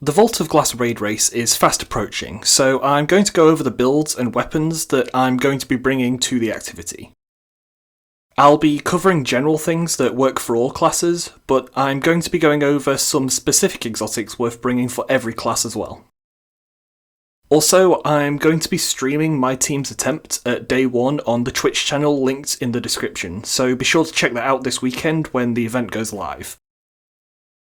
The Vault of Glass raid race is fast approaching, so I'm going to go over the builds and weapons that I'm going to be bringing to the activity. I'll be covering general things that work for all classes, but I'm going to be going over some specific exotics worth bringing for every class as well. Also, I'm going to be streaming my team's attempt at day 1 on the Twitch channel linked in the description, so be sure to check that out this weekend when the event goes live.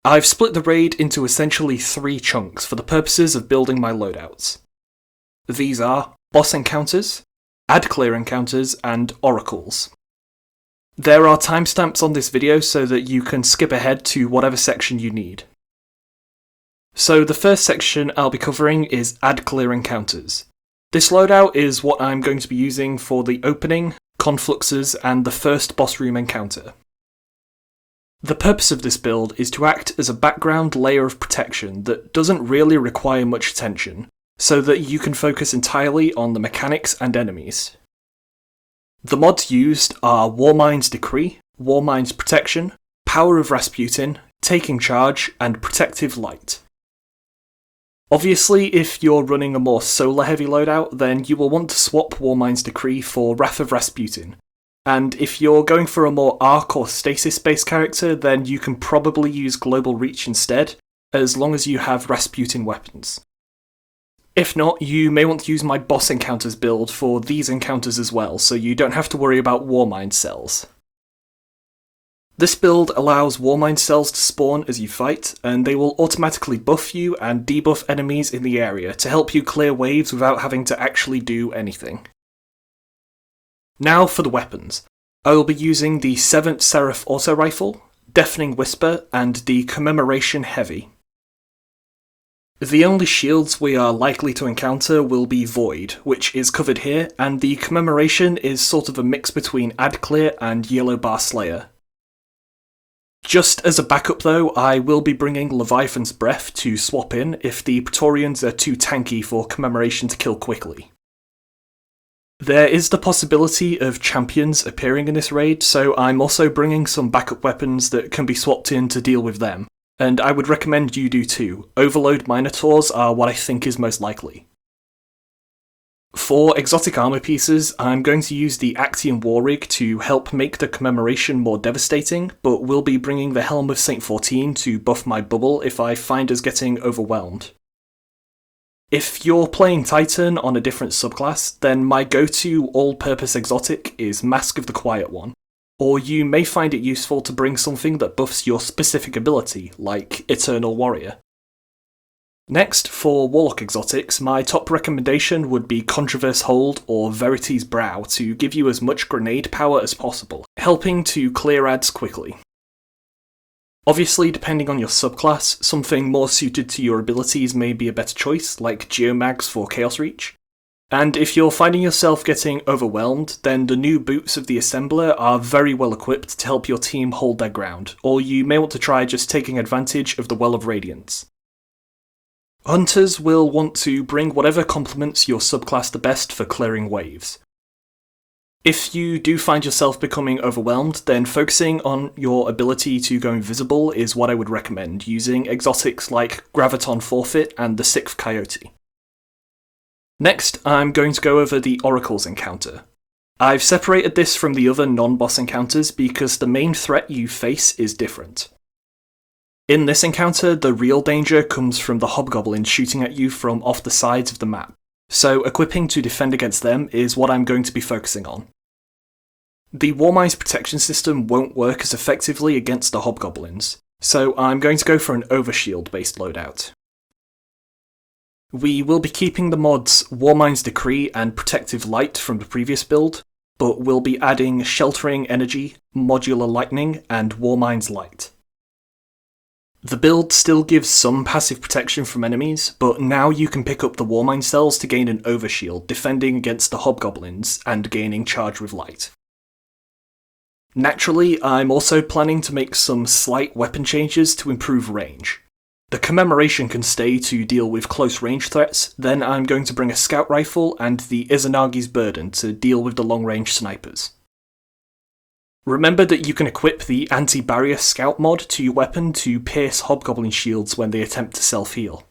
I've split the raid into essentially 3 chunks for the purposes of building my loadouts. These are boss encounters, ad clear encounters, and oracles. There are timestamps on this video so that you can skip ahead to whatever section you need. So the first section I'll be covering is ad clear encounters. This loadout is what I'm going to be using for the opening, confluxes, and the first boss room encounter. The purpose of this build is to act as a background layer of protection that doesn't really require much attention, so that you can focus entirely on the mechanics and enemies. The mods used are Warmind's Decree, Warmind's Protection, Power of Rasputin, Taking Charge, and Protective Light. Obviously, if you're running a more solar-heavy loadout, then you will want to swap Warmind's Decree for Wrath of Rasputin. And if you're going for a more arc or stasis-based character, then you can probably use Global Reach instead, as long as you have Rasputin weapons. If not, you may want to use my boss encounters build for these encounters as well, so you don't have to worry about Warmind cells. This build allows Warmind cells to spawn as you fight, and they will automatically buff you and debuff enemies in the area to help you clear waves without having to actually do anything. Now for the weapons. I will be using the 7th Seraph Auto Rifle, Deafening Whisper, and the Commemoration Heavy. The only shields we are likely to encounter will be Void, which is covered here, and the Commemoration is sort of a mix between Ad Clear and Yellow Bar Slayer. Just as a backup though, I will be bringing Leviathan's Breath to swap in if the Praetorians are too tanky for Commemoration to kill quickly. There is the possibility of champions appearing in this raid, so I'm also bringing some backup weapons that can be swapped in to deal with them, and I would recommend you do too. Overload Minotaurs are what I think is most likely. For exotic armour pieces, I'm going to use the Actium War Rig to help make the Commemoration more devastating, but will be bringing the Helm of Saint 14 to buff my bubble if I find us getting overwhelmed. If you're playing Titan on a different subclass, then my go-to all-purpose exotic is Mask of the Quiet One, or you may find it useful to bring something that buffs your specific ability, like Eternal Warrior. Next, for Warlock Exotics, my top recommendation would be Controverse Hold or Verity's Brow to give you as much grenade power as possible, helping to clear ads quickly. Obviously, depending on your subclass, something more suited to your abilities may be a better choice, like Geomags for Chaos Reach. And if you're finding yourself getting overwhelmed, then the new boots of the Assembler are very well equipped to help your team hold their ground, or you may want to try just taking advantage of the Well of Radiance. Hunters will want to bring whatever complements your subclass the best for clearing waves. If you do find yourself becoming overwhelmed, then focusing on your ability to go invisible is what I would recommend, using exotics like Graviton Forfeit and the 6th Coyote. Next, I'm going to go over the Oracles encounter. I've separated this from the other non-boss encounters because the main threat you face is different. In this encounter, the real danger comes from the hobgoblins shooting at you from off the sides of the map, so equipping to defend against them is what I'm going to be focusing on. The Warmind's protection system won't work as effectively against the hobgoblins, so I'm going to go for an overshield based loadout. We will be keeping the mods Warmind's Decree and Protective Light from the previous build, but we'll be adding Sheltering Energy, Modular Lightning, and Warmind's Light. The build still gives some passive protection from enemies, but now you can pick up the Warmind cells to gain an overshield, defending against the hobgoblins and gaining charge with light. Naturally, I'm also planning to make some slight weapon changes to improve range. The Commemoration can stay to deal with close range threats, then I'm going to bring a scout rifle and the Izanagi's Burden to deal with the long range snipers. Remember that you can equip the Anti-Barrier Scout mod to your weapon to pierce hobgoblin shields when they attempt to self-heal.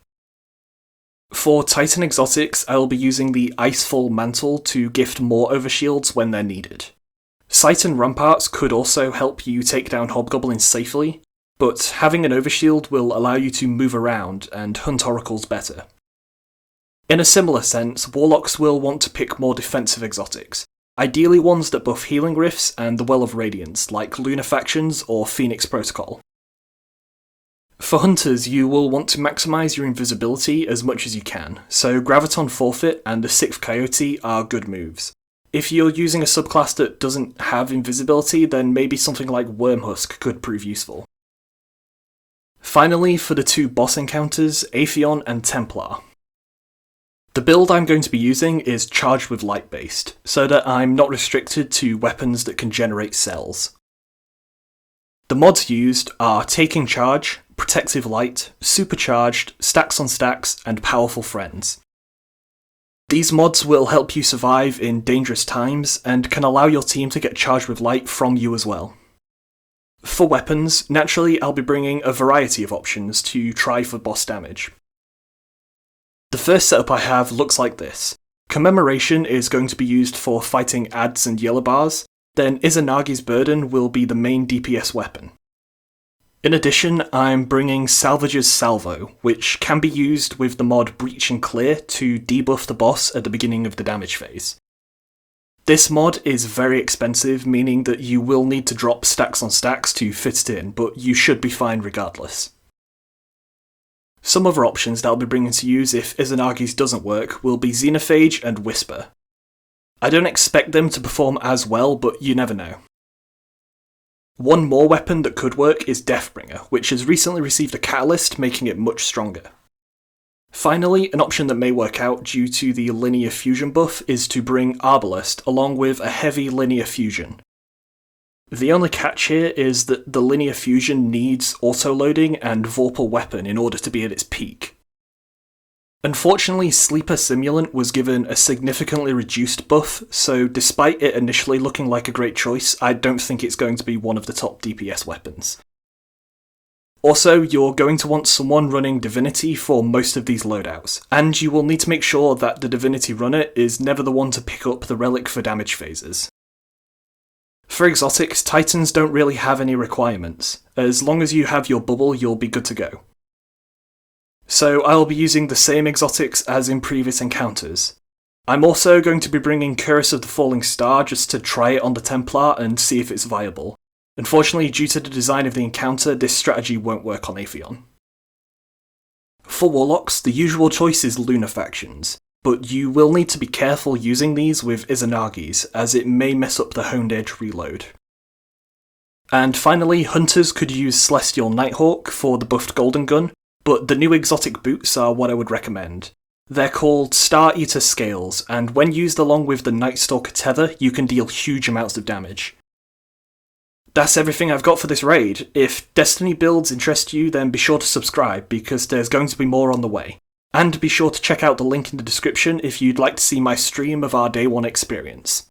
For Titan Exotics, I will be using the Icefall Mantle to gift more overshields when they're needed. Sight and Ramparts could also help you take down hobgoblins safely, but having an overshield will allow you to move around and hunt oracles better. In a similar sense, Warlocks will want to pick more defensive exotics, ideally ones that buff Healing Rifts and the Well of Radiance, like Lunar Factions or Phoenix Protocol. For Hunters, you will want to maximise your invisibility as much as you can, so Graviton Forfeit and the 6th Coyote are good moves. If you're using a subclass that doesn't have invisibility, then maybe something like Wormhusk could prove useful. Finally, for the 2 boss encounters, Atheon and Templar. The build I'm going to be using is Charged with Light based, so that I'm not restricted to weapons that can generate cells. The mods used are Taking Charge, Protective Light, Supercharged, Stacks on Stacks, and Powerful Friends. These mods will help you survive in dangerous times and can allow your team to get charged with light from you as well. For weapons, naturally I'll be bringing a variety of options to try for boss damage. The first setup I have looks like this. Commemoration is going to be used for fighting ads and yellow bars, then Izanagi's Burden will be the main DPS weapon. In addition, I'm bringing Salvage's Salvo, which can be used with the mod Breach and Clear to debuff the boss at the beginning of the damage phase. This mod is very expensive, meaning that you will need to drop stacks on stacks to fit it in, but you should be fine regardless. Some other options that I'll be bringing to use if Izanagi's doesn't work will be Xenophage and Whisper. I don't expect them to perform as well, but you never know. One more weapon that could work is Deathbringer, which has recently received a catalyst, making it much stronger. Finally, an option that may work out due to the linear fusion buff is to bring Arbalest along with a heavy linear fusion. The only catch here is that the linear fusion needs auto-loading and Vorpal Weapon in order to be at its peak. Unfortunately, Sleeper Simulant was given a significantly reduced buff, so despite it initially looking like a great choice, I don't think it's going to be one of the top DPS weapons. Also, you're going to want someone running Divinity for most of these loadouts, and you will need to make sure that the Divinity runner is never the one to pick up the relic for damage phases. For exotics, Titans don't really have any requirements. As long as you have your bubble, you'll be good to go. So I'll be using the same exotics as in previous encounters. I'm also going to be bringing Curse of the Falling Star just to try it on the Templar and see if it's viable. Unfortunately, due to the design of the encounter, this strategy won't work on Atheon. For Warlocks, the usual choice is Lunar Factions, but you will need to be careful using these with Izanagi's, as it may mess up the Honed Edge reload. And finally, Hunters could use Celestial Nighthawk for the buffed Golden Gun, but the new exotic boots are what I would recommend. They're called Star Eater Scales, and when used along with the Nightstalker Tether, you can deal huge amounts of damage. That's everything I've got for this raid. If Destiny builds interest you, then be sure to subscribe, because there's going to be more on the way. And be sure to check out the link in the description if you'd like to see my stream of our Day 1 experience.